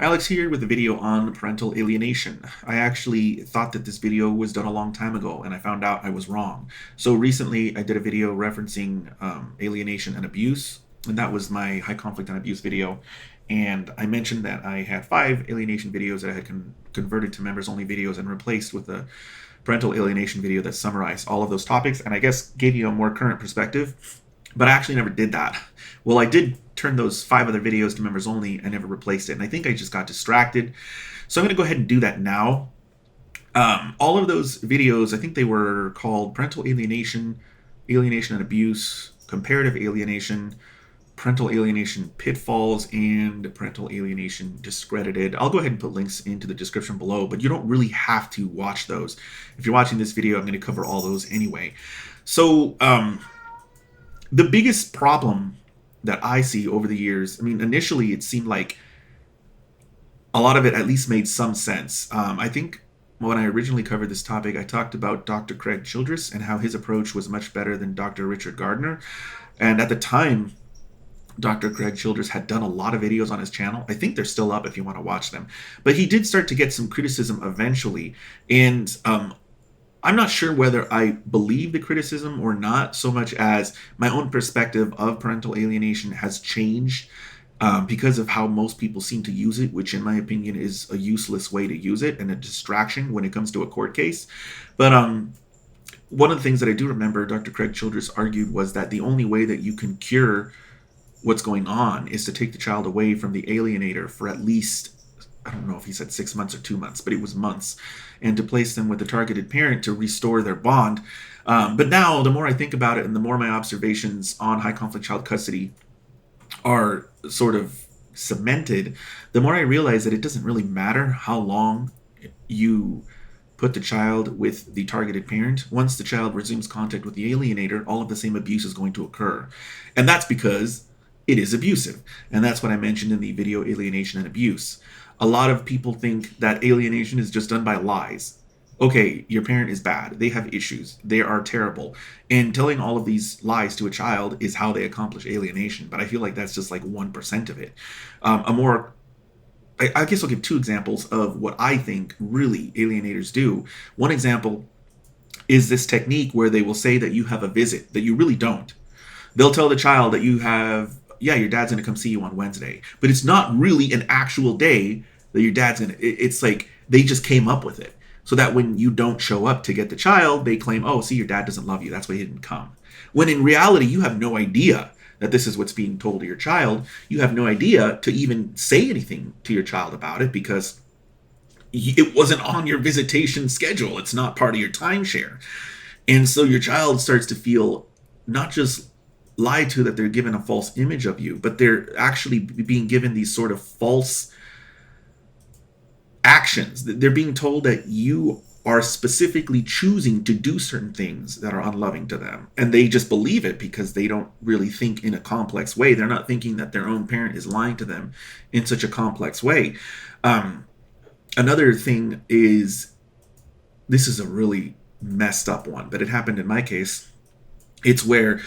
Alex here with a video on parental alienation. I actually thought that this video was done a long time ago and I found out I was wrong. So recently I did a video referencing alienation and abuse, and that was my high conflict and abuse video. And I mentioned that I had 5 alienation videos that I had converted to members only videos and replaced with a parental alienation video that summarized all of those topics and I guess gave you a more current perspective. But I actually never did that. Well, I did turn those 5 other videos to members only. I never replaced it. And I think I just got distracted. So I'm going to go ahead and do that now. All of those videos, I think they were called Parental Alienation, Alienation and Abuse, Comparative Alienation, Parental Alienation Pitfalls, and Parental Alienation Discredited. I'll go ahead and put links into the description below, but you don't really have to watch those. If you're watching this video, I'm going to cover all those anyway. So, the biggest problem that I see over the years, I mean, initially it seemed like a lot of it at least made some sense. I think when I originally covered this topic, I talked about Dr. Craig Childress and how his approach was much better than Dr. Richard Gardner. And at the time, Dr. Craig Childress had done a lot of videos on his channel. I think they're still up if you want to watch them. But he did start to get some criticism eventually. And I'm not sure whether I believe the criticism or not, so much as my own perspective of parental alienation has changed because of how most people seem to use it, which in my opinion is a useless way to use it and a distraction when it comes to a court case. But one of the things that I do remember Dr. Craig Childress argued was that the only way that you can cure what's going on is to take the child away from the alienator for at least, I don't know if he said 6 months or 2 months, but it was months, and to place them with the targeted parent to restore their bond. But now, the more I think about it and the more my observations on high conflict child custody are sort of cemented, the more I realize that it doesn't really matter how long you put the child with the targeted parent. Once the child resumes contact with the alienator, all of the same abuse is going to occur. And that's because it is abusive. And that's what I mentioned in the video Alienation and Abuse. A lot of people think that alienation is just done by lies. Okay, your parent is bad. They have issues. They are terrible. And telling all of these lies to a child is how they accomplish alienation. But I feel like that's just like 1% of it. I guess I'll give 2 examples of what I think really alienators do. One example is this technique where they will say that you have a visit that you really don't. They'll tell the child that you have, yeah, your dad's going to come see you on Wednesday, but it's not really an actual day that your dad's going to, it's like they just came up with it so that when you don't show up to get the child, they claim, oh, see, your dad doesn't love you. That's why he didn't come. When in reality, you have no idea that this is what's being told to your child. You have no idea to even say anything to your child about it because it wasn't on your visitation schedule. It's not part of your timeshare. And so your child starts to feel not just lied to, that they're given a false image of you, but they're actually being given these sort of false actions. They're being told that you are specifically choosing to do certain things that are unloving to them. And they just believe it because they don't really think in a complex way. They're not thinking that their own parent is lying to them in such a complex way. Another thing is, this is a really messed up one, but it happened in my case. It's where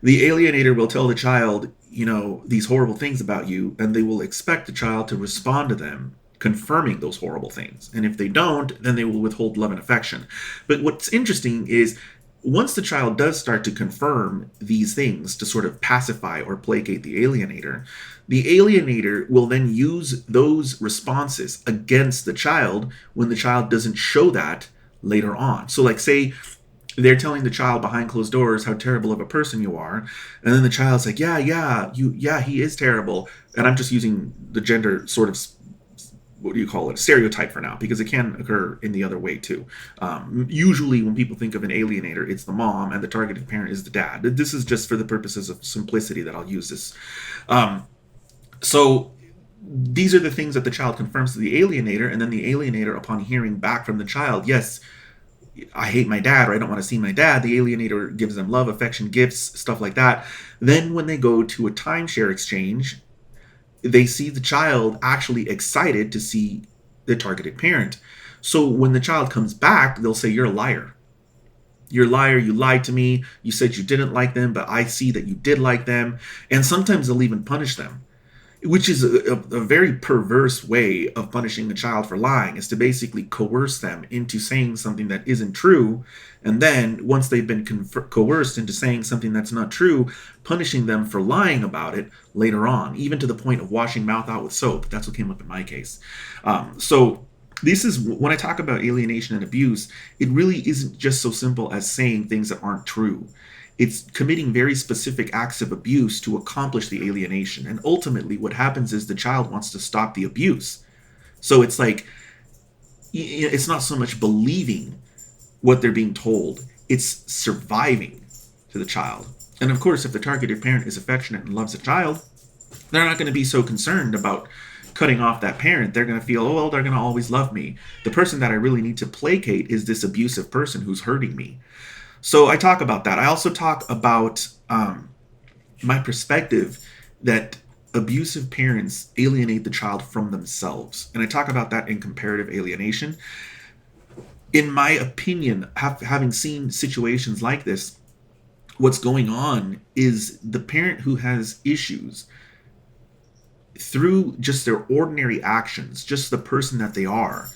the alienator will tell the child, you know, these horrible things about you, and they will expect the child to respond to them, confirming those horrible things. And if they don't, then they will withhold love and affection. But what's interesting is once the child does start to confirm these things to sort of pacify or placate the alienator will then use those responses against the child when the child doesn't show that later on. So like say they're telling the child behind closed doors how terrible of a person you are, and then the child's like, yeah, he is terrible. And I'm just using the gender sort of, what do you call it, stereotype for now, because it can occur in the other way too. Usually when people think of an alienator, it's the mom and the targeted parent is the dad. This is just for the purposes of simplicity that I'll use this. So these are the things that the child confirms to the alienator, and then the alienator, upon hearing back from the child, yes, I hate my dad, or I don't want to see my dad, the alienator gives them love, affection, gifts, stuff like that. Then when they go to a timeshare exchange, they see the child actually excited to see the targeted parent. So when the child comes back, they'll say, you're a liar. You're a liar. You lied to me. You said you didn't like them, but I see that you did like them. And sometimes they'll even punish them. which is a very perverse way of punishing a child for lying, is to basically coerce them into saying something that isn't true, and then once they've been coerced into saying something that's not true, punishing them for lying about it later on, even to the point of washing mouth out with soap. That's what came up in my case. So this is when I talk about alienation and abuse, it really isn't just so simple as saying things that aren't true. It's committing very specific acts of abuse to accomplish the alienation. And ultimately, what happens is the child wants to stop the abuse. So it's like, it's not so much believing what they're being told, it's surviving to the child. And of course, if the targeted parent is affectionate and loves the child, they're not going to be so concerned about cutting off that parent. They're going to feel, oh, well, they're going to always love me. The person that I really need to placate is this abusive person who's hurting me. So I talk about that. I also talk about my perspective that abusive parents alienate the child from themselves. And I talk about that in comparative alienation. In my opinion, having seen situations like this, what's going on is the parent who has issues, through just their ordinary actions, just the person that they are,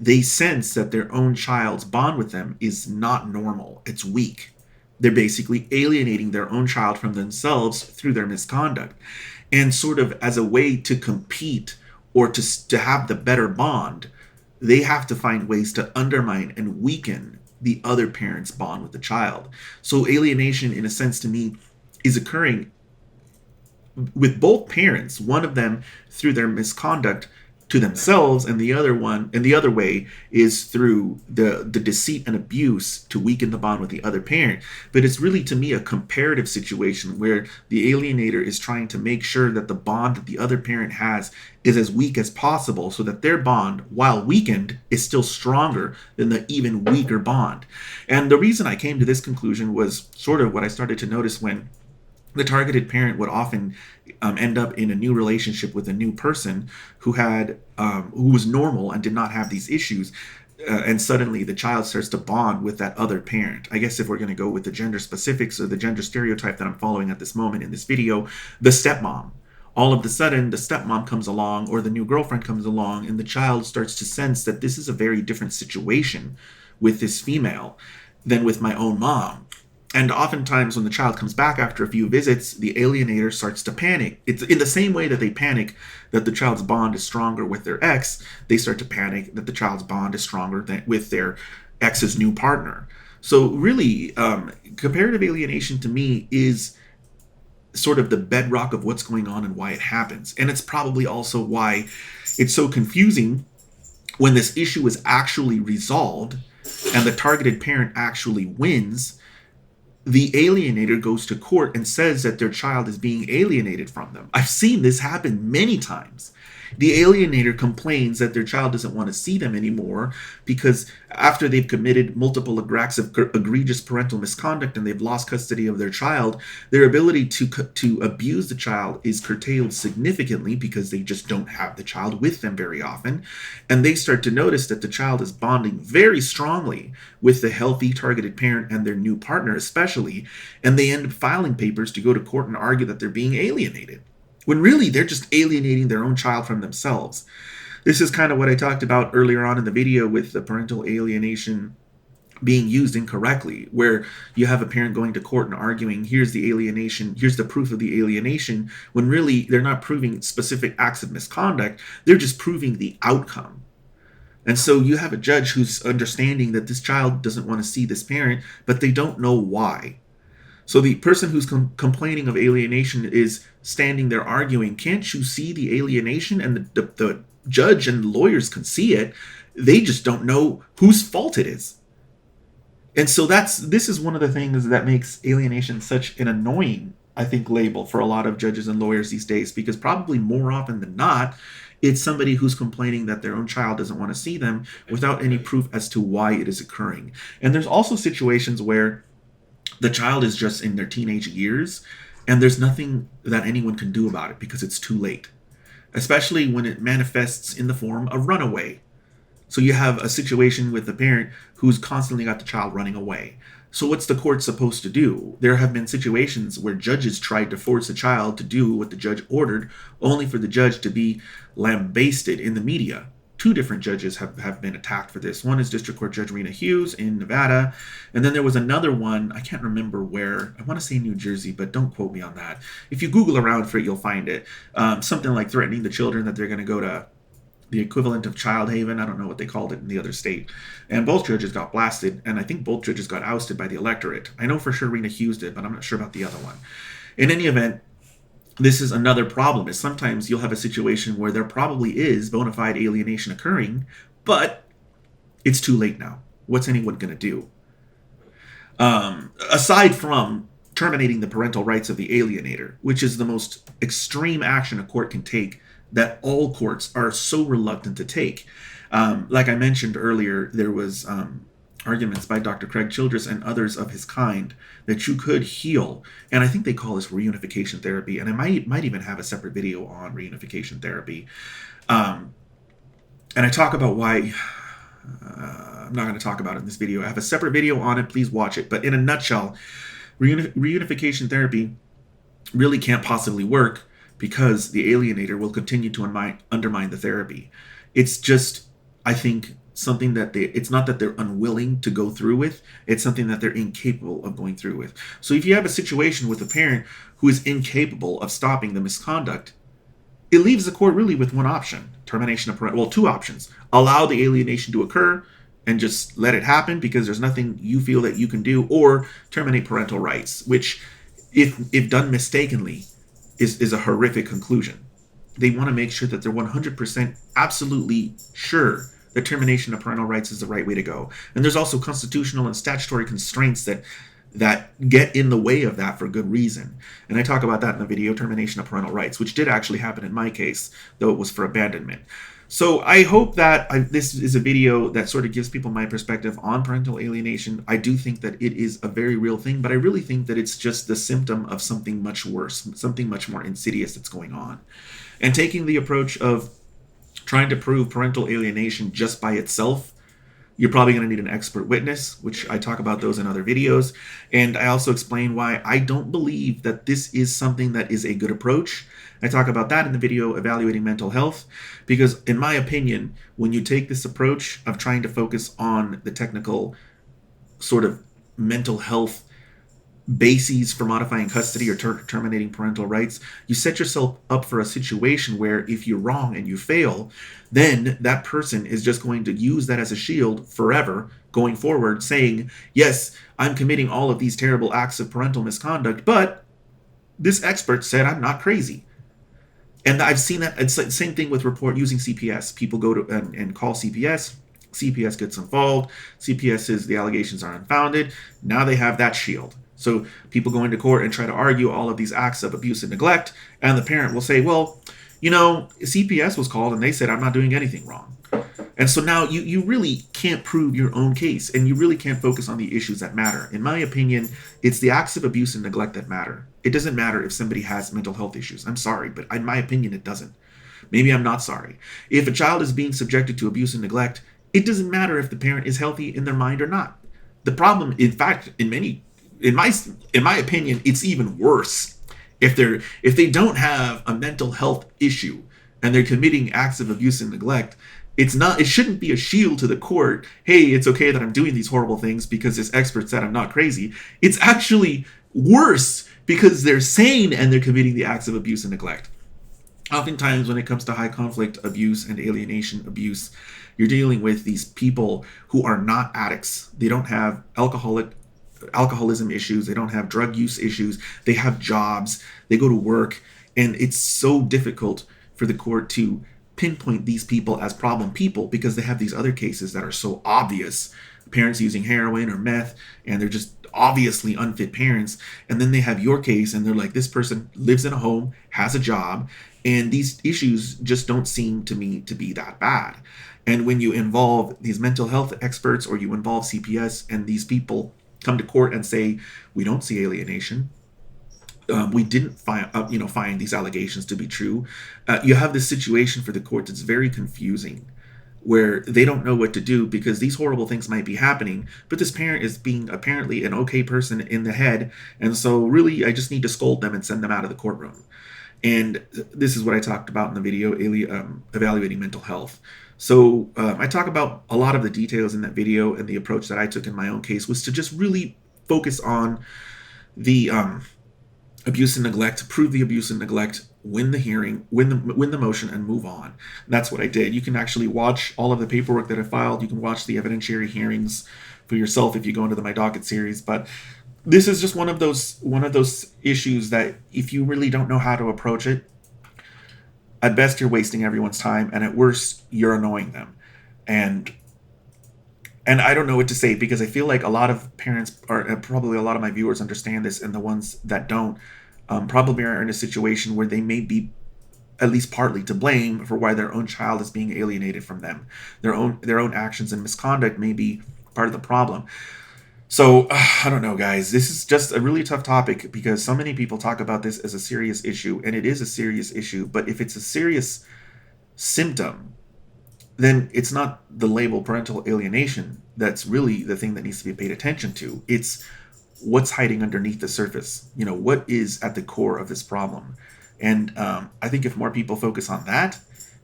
they sense that their own child's bond with them is not normal. It's weak. They're basically alienating their own child from themselves through their misconduct. And sort of as a way to compete or to have the better bond, they have to find ways to undermine and weaken the other parent's bond with the child. So alienation, in a sense, to me, is occurring with both parents, one of them through their misconduct to themselves, and the other way is through the deceit and abuse to weaken the bond with the other parent. But it's really, to me, a comparative situation where the alienator is trying to make sure that the bond that the other parent has is as weak as possible, so that their bond, while weakened, is still stronger than the even weaker bond. And the reason I came to this conclusion was sort of what I started to notice when the targeted parent would often end up in a new relationship with a new person who was normal and did not have these issues, and suddenly the child starts to bond with that other parent. I guess if we're going to go with the gender specifics or the gender stereotype that I'm following at this moment in this video, the stepmom. All of a sudden, the stepmom comes along, or the new girlfriend comes along, and the child starts to sense that this is a very different situation with this female than with my own mom. And oftentimes when the child comes back after a few visits, the alienator starts to panic. It's in the same way that they panic that the child's bond is stronger with their ex, they start to panic that the child's bond is stronger with their ex's new partner. So really, comparative alienation to me is sort of the bedrock of what's going on and why it happens. And it's probably also why it's so confusing when this issue is actually resolved and the targeted parent actually wins. The alienator goes to court and says that their child is being alienated from them. I've seen this happen many times. The alienator complains that their child doesn't want to see them anymore because after they've committed multiple acts of egregious parental misconduct and they've lost custody of their child, their ability to abuse the child is curtailed significantly because they just don't have the child with them very often. And they start to notice that the child is bonding very strongly with the healthy targeted parent and their new partner especially, and they end up filing papers to go to court and argue that they're being alienated, when really they're just alienating their own child from themselves. This is kind of what I talked about earlier on in the video with the parental alienation being used incorrectly, where you have a parent going to court and arguing, here's the alienation, here's the proof of the alienation, when really they're not proving specific acts of misconduct, they're just proving the outcome. And so you have a judge who's understanding that this child doesn't want to see this parent, but they don't know why. So the person who's complaining of alienation is standing there arguing, can't you see the alienation? And the judge and lawyers can see it. They just don't know whose fault it is. And so this is one of the things that makes alienation such an annoying, I think, label for a lot of judges and lawyers these days, because probably more often than not, it's somebody who's complaining that their own child doesn't want to see them without any proof as to why it is occurring. And there's also situations where the child is just in their teenage years and there's nothing that anyone can do about it because it's too late, especially when it manifests in the form of runaway. So you have a situation with the parent who's constantly got the child running away. So what's the court supposed to do? There have been situations where judges tried to force a child to do what the judge ordered, only for the judge to be lambasted in the media. Two different judges have been attacked for this. One is District Court Judge Rena Hughes in Nevada. And then there was another one, I can't remember where. I want to say New Jersey, but don't quote me on that. If you Google around for it, you'll find it. Something like threatening the children that they're going to go to the equivalent of Child Haven. I don't know what they called it in the other state. And both judges got blasted, and I think both judges got ousted by the electorate. I know for sure Rena Hughes did, but I'm not sure about the other one. In any event, this is another problem, is sometimes you'll have a situation where there probably is bona fide alienation occurring, but it's too late now. What's anyone going to do? Aside from terminating the parental rights of the alienator, which is the most extreme action a court can take that all courts are so reluctant to take. Like I mentioned earlier, there was arguments by Dr. Craig Childress and others of his kind that you could heal, and I think they call this reunification therapy, and I might even have a separate video on reunification therapy. And I talk about why. I'm not going to talk about it in this video. I have a separate video on it. Please watch it. But in a nutshell, reunification therapy really can't possibly work because the alienator will continue to undermine the therapy. It's just, I think, something that it's not that they're unwilling to go through with, it's something that they're incapable of going through with. So if you have a situation with a parent who is incapable of stopping the misconduct, it leaves the court really with one option: termination of two options. Allow the alienation to occur and just let it happen because there's nothing you feel that you can do, or terminate parental rights, which, if done mistakenly, is a horrific conclusion. They want to make sure that they're 100% absolutely sure that termination of parental rights is the right way to go. And there's also constitutional and statutory constraints that get in the way of that for good reason. And I talk about that in the video, termination of parental rights, which did actually happen in my case, though it was for abandonment. So I hope that this is a video that sort of gives people my perspective on parental alienation. I do think that it is a very real thing, but I really think that it's just the symptom of something much worse, something much more insidious that's going on. And taking the approach of trying to prove parental alienation just by itself, you're probably going to need an expert witness, which I talk about those in other videos. And I also explain why I don't believe that this is something that is a good approach. I talk about that in the video Evaluating Mental Health, because in my opinion, when you take this approach of trying to focus on the technical sort of mental health bases for modifying custody or terminating parental rights, you set yourself up for a situation where if you're wrong and you fail, then that person is just going to use that as a shield forever going forward, saying, yes, I'm committing all of these terrible acts of parental misconduct, but this expert said I'm not crazy. And I've seen that. It's the same thing with using CPS. People go to and call CPS. CPS gets involved. CPS says the allegations are unfounded. Now they have that shield. So people go into court and try to argue all of these acts of abuse and neglect, and the parent will say, well, CPS was called and they said I'm not doing anything wrong. And so now you really can't prove your own case, and you really can't focus on the issues that matter. In my opinion, it's the acts of abuse and neglect that matter. It doesn't matter if somebody has mental health issues. I'm sorry, but in my opinion, it doesn't. Maybe I'm not sorry. If a child is being subjected to abuse and neglect, it doesn't matter if the parent is healthy in their mind or not. The problem, in fact, in my opinion, it's even worse if they don't have a mental health issue and they're committing acts of abuse and neglect. It shouldn't be a shield to the court. Hey, it's okay that I'm doing these horrible things because this expert said I'm not crazy. It's actually worse because they're sane and they're committing the acts of abuse and neglect. Oftentimes when it comes to high conflict abuse and alienation abuse, you're dealing with these people who are not addicts. They don't have alcoholism issues. They don't have drug use issues. They have jobs. They go to work. And it's so difficult for the court to pinpoint these people as problem people because they have these other cases that are so obvious. Parents using heroin or meth, and they're just obviously unfit parents. And then they have your case and they're like, this person lives in a home, has a job, and these issues just don't seem to me to be that bad. And when you involve these mental health experts or you involve CPS and these people come to court and say, we don't see alienation, we didn't find these allegations to be true, you have this situation for the court that's very confusing. where they don't know what to do because these horrible things might be happening, but this parent is being apparently an okay person in the head, and so really I just need to scold them and send them out of the courtroom. And this is what I talked about in the video, evaluating mental health. So I talk about a lot of the details in that video, and the approach that I took in my own case was to just really focus on the abuse and neglect, prove the abuse and neglect, win the hearing, win the motion, and move on. And that's what I did. You can actually watch all of the paperwork that I filed. You can watch the evidentiary hearings for yourself if you go into the My Docket series. But this is just one of those issues that if you really don't know how to approach it, at best you're wasting everyone's time, and at worst you're annoying them. And I don't know what to say, because I feel like a lot of parents, or probably a lot of my viewers, understand this, and the ones that don't probably are in a situation where they may be at least partly to blame for why their own child is being alienated from them. Their own actions and misconduct may be part of the problem. So I don't know, guys. This is just a really tough topic because so many people talk about this as a serious issue, and it is a serious issue. But if it's a serious symptom, then it's not the label parental alienation that's really the thing that needs to be paid attention to. It's what's hiding underneath the surface. What is at the core of this problem? And I think if more people focus on that,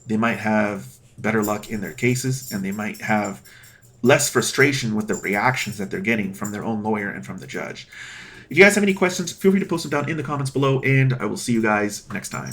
they might have better luck in their cases, and they might have less frustration with the reactions that they're getting from their own lawyer and from the judge. If you guys have any questions, feel free to post them down in the comments below, and I will see you guys next time.